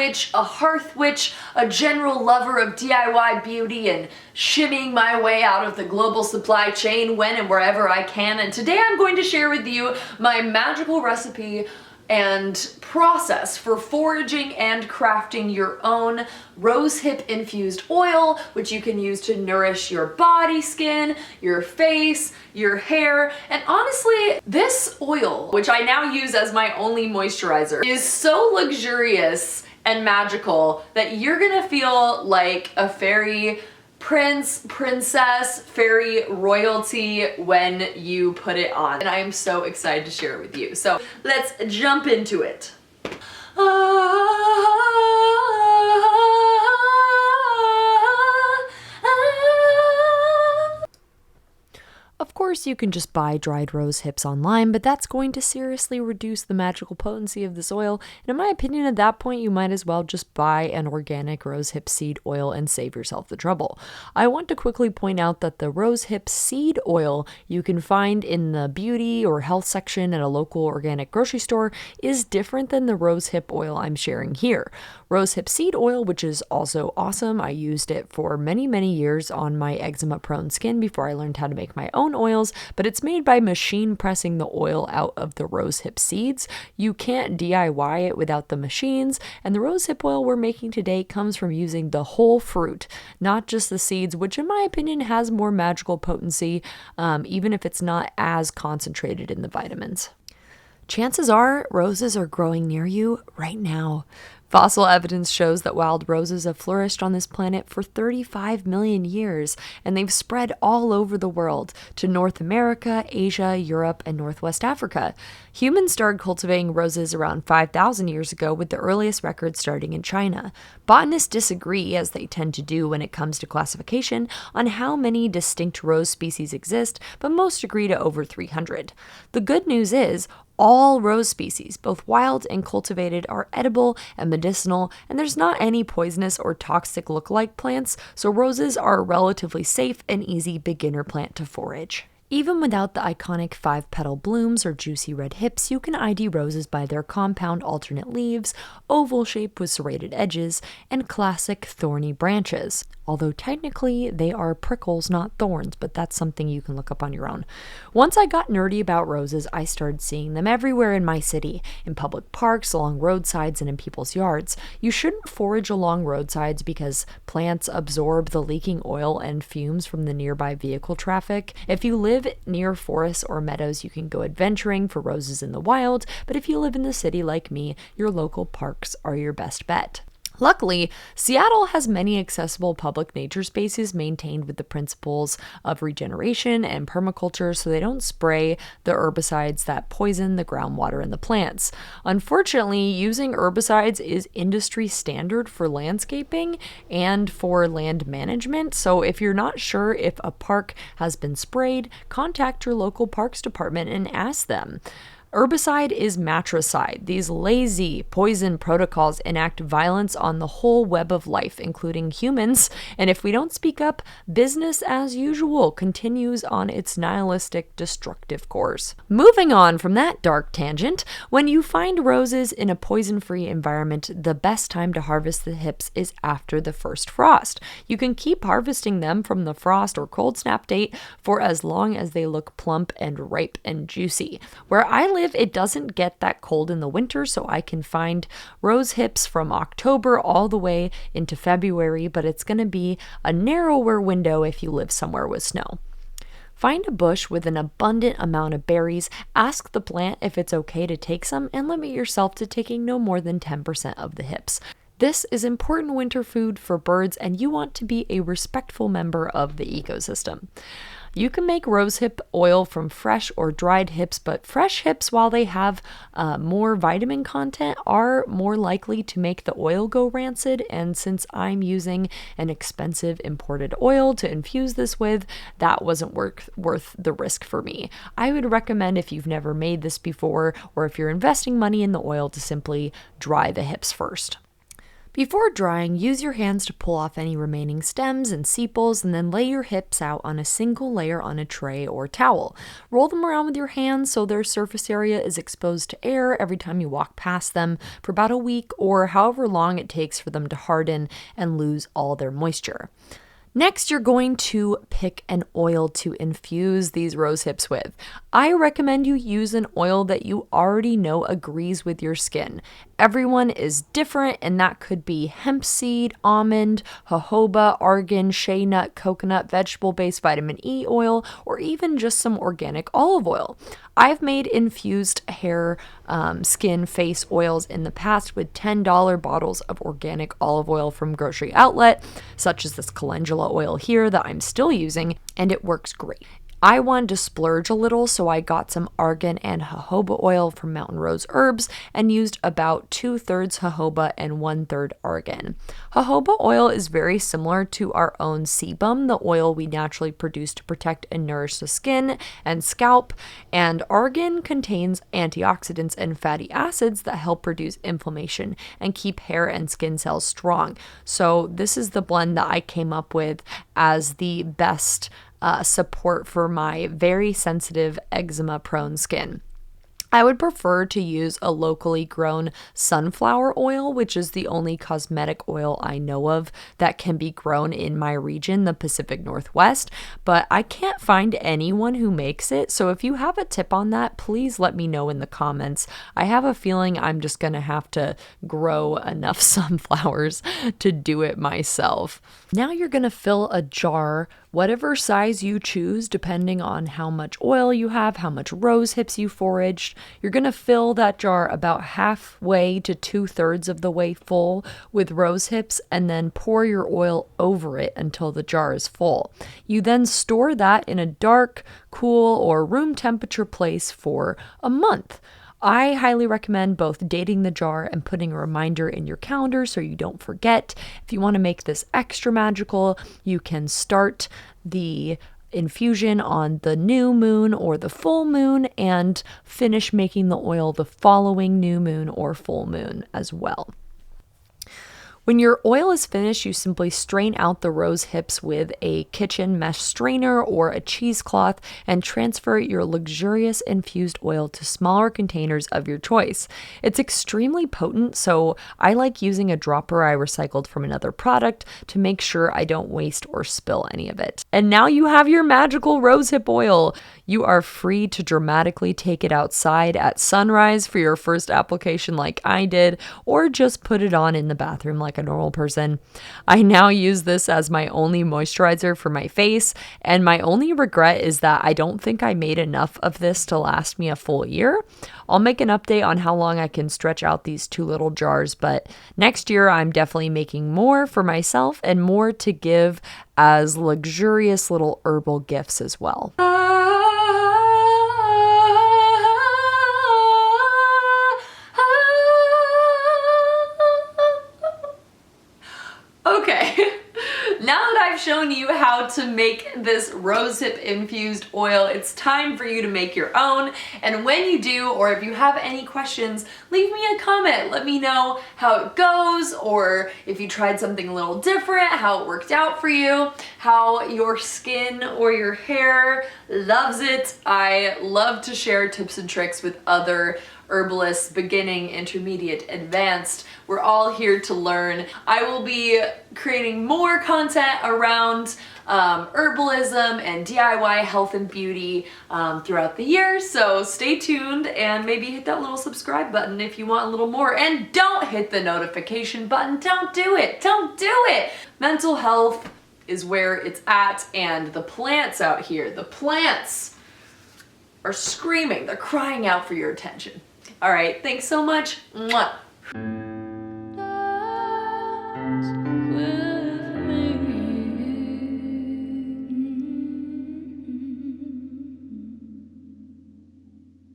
witch, a hearth witch, a general lover of DIY beauty and shimmying my way out of the global supply chain when and wherever I can. And today I'm going to share with you my magical recipe and process for foraging and crafting your own rosehip infused oil, which you can use to nourish your body, skin, your face, your hair. And honestly, this oil, which I now use as my only moisturizer, is so luxurious and magical that you're gonna feel like a fairy prince, princess, fairy royalty when you put it on. And I am so excited to share it with you. So let's jump into it. Of course, you can just buy dried rose hips online, but that's going to seriously reduce the magical potency of this oil. And in my opinion, at that point, you might as well just buy an organic rosehip seed oil and save yourself the trouble. I want to quickly point out that the rosehip seed oil you can find in the beauty or health section at a local organic grocery store is different than the rosehip oil I'm sharing here. Rosehip seed oil, which is also awesome. I used it for many years on my eczema-prone skin before I learned how to make my own oils, but it's made by machine pressing the oil out of the rosehip seeds. You can't DIY it without the machines, and the rosehip oil we're making today comes from using the whole fruit, not just the seeds, which in my opinion has more magical potency, even if it's not as concentrated in the vitamins. Chances are roses are growing near you right now. Fossil evidence shows that wild roses have flourished on this planet for 35 million years, and they've spread all over the world to North America, Asia, Europe, and Northwest Africa. Humans started cultivating roses around 5,000 years ago, with the earliest records starting in China. Botanists disagree, as they tend to do when it comes to classification, on how many distinct rose species exist, but most agree to over 300. The good news is, all rose species, both wild and cultivated, are edible and medicinal, and there's not any poisonous or toxic lookalike plants, so roses are a relatively safe and easy beginner plant to forage. Even without the iconic 5-petal blooms or juicy red hips, you can ID roses by their compound alternate leaves, oval shape with serrated edges, and classic thorny branches. Although technically they are prickles, not thorns, but that's something you can look up on your own. Once I got nerdy about roses, I started seeing them everywhere in my city, in public parks, along roadsides, and in people's yards. You shouldn't forage along roadsides because plants absorb the leaking oil and fumes from the nearby vehicle traffic. If you live near forests or meadows, you can go adventuring for roses in the wild, but if you live in the city like me, your local parks are your best bet. Luckily, Seattle has many accessible public nature spaces maintained with the principles of regeneration and permaculture, so they don't spray the herbicides that poison the groundwater and the plants. Unfortunately, using herbicides is industry standard for landscaping and for land management, so if you're not sure if a park has been sprayed, contact your local parks department and ask them. Herbicide is matricide. These lazy poison protocols enact violence on the whole web of life, including humans, and if we don't speak up, business as usual continues on its nihilistic, destructive course. Moving on from that dark tangent, when you find roses in a poison-free environment, the best time to harvest the hips is after the first frost. You can keep harvesting them from the frost or cold snap date for as long as they look plump and ripe and juicy. Where I live, it doesn't get that cold in the winter, so I can find rose hips from October all the way into February, but it's going to be a narrower window if you live somewhere with snow. Find a bush with an abundant amount of berries, ask the plant if it's okay to take some, and limit yourself to taking no more than 10% of the hips. This is important winter food for birds, and you want to be a respectful member of the ecosystem. You can make rosehip oil from fresh or dried hips, but fresh hips, while they have more vitamin content, are more likely to make the oil go rancid, and since I'm using an expensive imported oil to infuse this with, that wasn't worth the risk for me. I would recommend, if you've never made this before, or if you're investing money in the oil, to simply dry the hips first. Before drying, use your hands to pull off any remaining stems and sepals, and then lay your hips out on a single layer on a tray or towel. Roll them around with your hands so their surface area is exposed to air every time you walk past them for about a week or however long it takes for them to harden and lose all their moisture. Next, you're going to pick an oil to infuse these rose hips with. I recommend you use an oil that you already know agrees with your skin. Everyone is different, and that could be hemp seed, almond, jojoba, argan, shea nut, coconut, vegetable-based vitamin E oil, or even just some organic olive oil. I've made infused hair, skin, face oils in the past with $10 bottles of organic olive oil from grocery outlet, such as this calendula oil here that I'm still using, and it works great. I wanted to splurge a little, so I got some argan and jojoba oil from Mountain Rose Herbs and used about 2/3 jojoba and 1/3 argan. Jojoba oil is very similar to our own sebum, the oil we naturally produce to protect and nourish the skin and scalp, and argan contains antioxidants and fatty acids that help reduce inflammation and keep hair and skin cells strong. So this is the blend that I came up with as the best support for my very sensitive eczema-prone skin. I would prefer to use a locally grown sunflower oil, which is the only cosmetic oil I know of that can be grown in my region, the Pacific Northwest, but I can't find anyone who makes it, so if you have a tip on that, please let me know in the comments. I have a feeling I'm just gonna have to grow enough sunflowers to do it myself. Now you're gonna fill a jar, whatever size you choose, depending on how much oil you have, how much rose hips you foraged. You're going to fill that jar about halfway to 2/3 of the way full with rose hips and then pour your oil over it until the jar is full. You then store that in a dark, cool, or room temperature place for a month. I highly recommend both dating the jar and putting a reminder in your calendar so you don't forget. If you want to make this extra magical, you can start the infusion on the new moon or the full moon and finish making the oil the following new moon or full moon as well. When your oil is finished, you simply strain out the rose hips with a kitchen mesh strainer or a cheesecloth and transfer your luxurious infused oil to smaller containers of your choice. It's extremely potent, so I like using a dropper I recycled from another product to make sure I don't waste or spill any of it. And now you have your magical rosehip oil. You are free to dramatically take it outside at sunrise for your first application like I did, or just put it on in the bathroom like a normal person. I now use this as my only moisturizer for my face, and my only regret is that I don't think I made enough of this to last me a full year. I'll make an update on how long I can stretch out these 2 little jars, but next year I'm definitely making more for myself and more to give as luxurious little herbal gifts as well. Okay, now that I've shown you how to make this rosehip infused oil, it's time for you to make your own. And when you do, or if you have any questions, leave me a comment. Let me know how it goes, or if you tried something a little different, how it worked out for you, how your skin or your hair loves it. I love to share tips and tricks with other herbalists, beginning, intermediate, advanced. We're all here to learn. I will be creating more content around herbalism and DIY health and beauty throughout the year, so stay tuned and maybe hit that little subscribe button if you want a little more, and don't hit the notification button. Don't do it. Don't do it. Mental health is where it's at, and the plants out here, the plants are screaming. They're crying out for your attention. All right, thanks so much. Mwah.